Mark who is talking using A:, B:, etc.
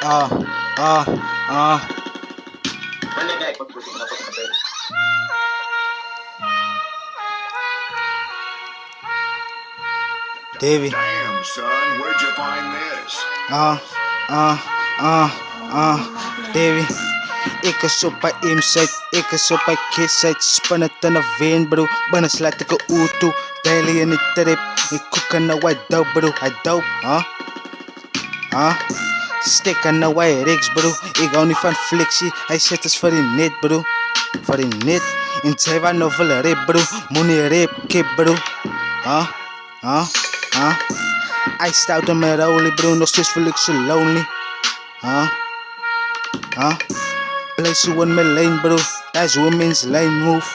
A: Ah, ah, ah. Davey.
B: Damn, son, where'd you find this?
A: Davey. Ik is op bij Imsite, ik is op bij Kissite. Spannend aan de wind, bro. Bijna slaat ik een oer toe. Daily in de trip. Ik koek aan de white dope, bro. Hij dope, Stick aan de white rigs, bro. Ik hou niet van flexie. Hij zet ons voor die net, bro. Voor die net. In Taiwan nog wel rip, bro. Money rip, kip, bro. I stout on mijn rolie, bro. Nog steeds voel ik zo lonely. Place you on my lane, bro. That's women's lane move.